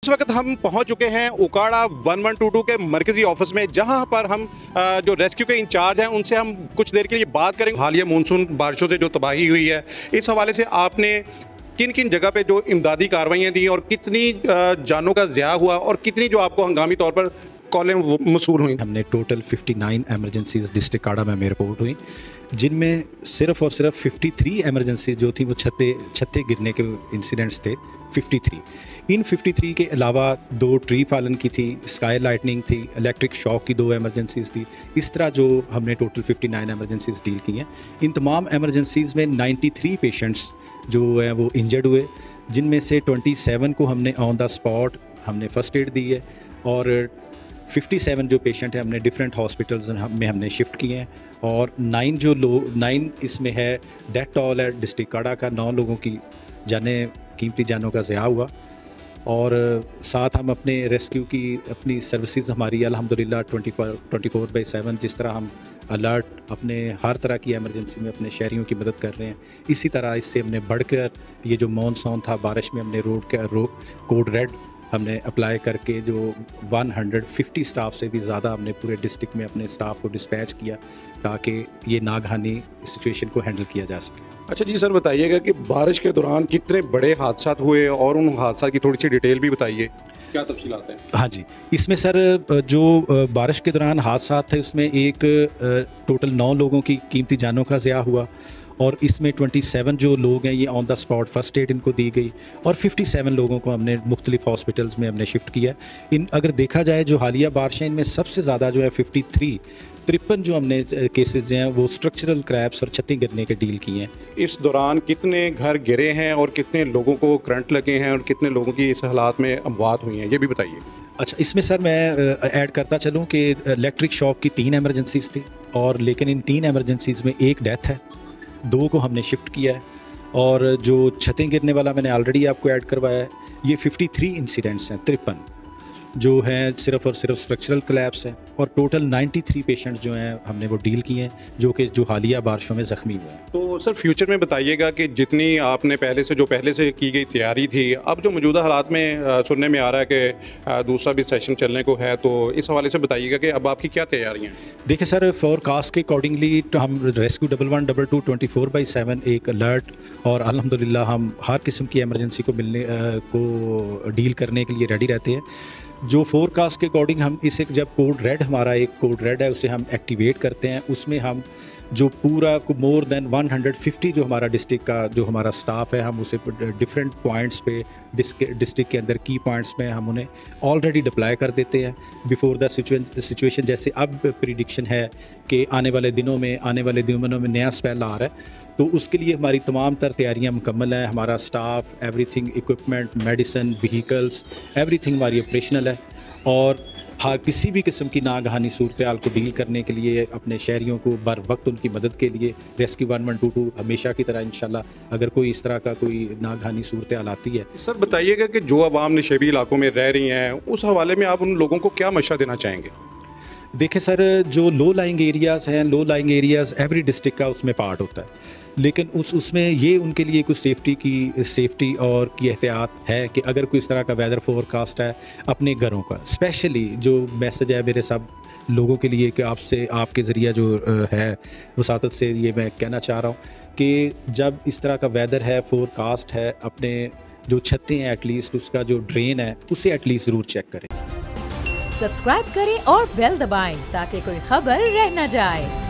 इस वक्त हम पहुंच चुके हैं उकाड़ा 1122 के मरकजी ऑफिस में, जहां पर हम जो रेस्क्यू के इंचार्ज हैं उनसे हम कुछ देर के लिए बात करेंगे। हालिया मानसून बारिशों से जो तबाही हुई है, इस हवाले से आपने किन किन जगह पे जो इमदादी कार्रवाइयाँ दी और कितनी जानों का ज़िया हुआ और कितनी जो आपको हंगामी तौर पर कॉलें मसूल हुई? हमने टोटल 59 एमरजेंसीज डिस्ट्रिक्ट काड़ा में रिपोर्ट हुई, जिनमें सिर्फ और सिर्फ 53 एमरजेंसी जो थी वो छत्ते गिरने के इंसिडेंट्स थे। 53 इन 53 के अलावा 2 ट्री फॉलन की थी, स्काई लाइटनिंग थी, इलेक्ट्रिक शॉक की 2 एमरजेंसीज थी। इस तरह जो हमने टोटल 59 एमरजेंसीज डील की हैं। इन तमाम एमरजेंसीज में 93 पेशेंट्स जो हैं वो इंजर्ड हुए, जिनमें से 27 को हमने ऑन द स्पॉट हमने फ़र्स्ट एड दी है और 57 जो पेशेंट हैं हमने डिफरेंट हॉस्पिटल्स में हमने शिफ्ट किए हैं। और 9 इसमें है डेथ टॉल है डिस्ट्रिक्ट काड़ा का, 9 लोगों की कीमती जानों का ज़िया हुआ। और साथ हम अपने रेस्क्यू की अपनी सर्विसेज हमारी अल्हम्दुलिल्लाह 24/7 जिस तरह हम अलर्ट अपने हर तरह की एमरजेंसी में अपने शहरियों की मदद कर रहे हैं, इसी तरह इससे हमने बढ़कर ये जो मॉनसून था बारिश में हमने कोड रेड हमने अप्लाई करके जो 150 स्टाफ से भी ज़्यादा हमने पूरे डिस्ट्रिक्ट में अपने स्टाफ को डिस्पैच किया ताकि ये नागहानी सिचुएशन को हैंडल किया जा सके। अच्छा जी सर, बताइएगा कि बारिश के दौरान कितने बड़े हादसा हुए और उन हादसा की थोड़ी सी डिटेल भी बताइए, क्या तफसीलात हैं? हाँ जी, इसमें सर जो बारिश के दौरान हादसा थे उसमें एक टोटल 9 लोगों की कीमती जानों का ज़िया हुआ और इसमें 27 जो लोग हैं ये on the spot first aid इनको दी गई और 57 लोगों को हमने मुख्तलिफ हॉस्पिटल्स में हमने शिफ्ट किया। इन अगर देखा जाए जो हालिया बारिशें, इनमें सबसे ज़्यादा जो है 53 जो हमने केसेस हैं वो स्ट्रक्चरल क्रैप्स और छतें गिरने के डील किए हैं। इस दौरान कितने घर गिरे हैं और कितने लोगों को करंट लगे हैं और कितने लोगों की इस हालात में अमवात हुई हैं, ये भी बताइए। अच्छा, इसमें सर मैं ऐड करता चलूँ कि इलेक्ट्रिक शॉक की 3 एमरजेंसीज थी और लेकिन इन 3 एमरजेंसीज में 1 डेथ है, 2 को हमने शिफ्ट किया है। और जो छतें गिरने वाला मैंने ऑलरेडी आपको ऐड करवाया है, ये 53 इंसिडेंट्स हैं, 53 जो हैं सिर्फ और सिर्फ स्ट्रक्चरल कोलैप्स है और टोटल 93 पेशेंट्स जो हैं हमने वो डील किए हैं जो हालिया बारिशों में ज़ख्मी हुए हैं। तो सर फ्यूचर में बताइएगा कि जितनी आपने पहले से की गई तैयारी थी, अब जो मौजूदा हालात में सुनने में आ रहा है कि दूसरा भी सेशन चलने को है, तो इस हवाले से बताइएगा कि अब आपकी क्या तैयारियाँ हैं? देखिए सर, फोरकास्ट के अकॉर्डिंगली तो हम रेस्क्यू 1122 24/7 एक अलर्ट और अल्हम्दुलिल्लाह हम हर किस्म की एमरजेंसी को डील करने के लिए रेडी रहते हैं। जो फोरकास्ट के अकॉर्डिंग हम इसे जब कोड रेड है उसे हम एक्टिवेट करते हैं, उसमें हम जो पूरा मोर देन 150 जो हमारा डिस्ट्रिक्ट का जो हमारा स्टाफ है हम उसे डिफरेंट पॉइंट्स पे डिस्ट्रिक्ट के अंदर की पॉइंट्स में हम उन्हें ऑलरेडी डिप्लॉय कर देते हैं बिफोर द सिचुएशन। जैसे अब प्रिडिक्शन है कि आने वाले दिनों में नया स्पेल आ रहा है, तो उसके लिए हमारी तमाम तर तैयारियाँ मुकम्मल हैं। हमारा staff, everything, equipment, medicine, vehicles, everything हमारी ऑपरेशनल है और हर किसी भी किस्म की नागहानी सूरत हाल को डील करने के लिए अपने शहरियों को बर वक्त उनकी मदद के लिए रेस्क्यू 1122 हमेशा की तरह इंशाल्लाह अगर कोई इस तरह का कोई नागहानी सूरत हाल आती है। सर बताइएगा कि जो अवाम नशेबी इलाकों में रह रही हैं, उस हवाले में आप उन लोगों को क्या मशवरा देना चाहेंगे? देखिए सर, जो low lying areas every district का उसमें पार्ट होता है, लेकिन उसमें ये उनके लिए कुछ सेफ्टी और की एहतियात है कि अगर कोई इस तरह का वेदर फोरकास्ट है अपने घरों का, स्पेशली जो मैसेज है मेरे सब लोगों के लिए कि आपके ज़रिया जो है वसातत से ये मैं कहना चाह रहा हूँ कि जब इस तरह का वेदर है, फोरकास्ट है, अपने जो छतें हैं एटलीस्ट उसका जो ड्रेन है उसे एटलीस्ट ज़रूर चेक करें। सब्सक्राइब करें और बेल दबाएं ताकि कोई खबर रह न जाए।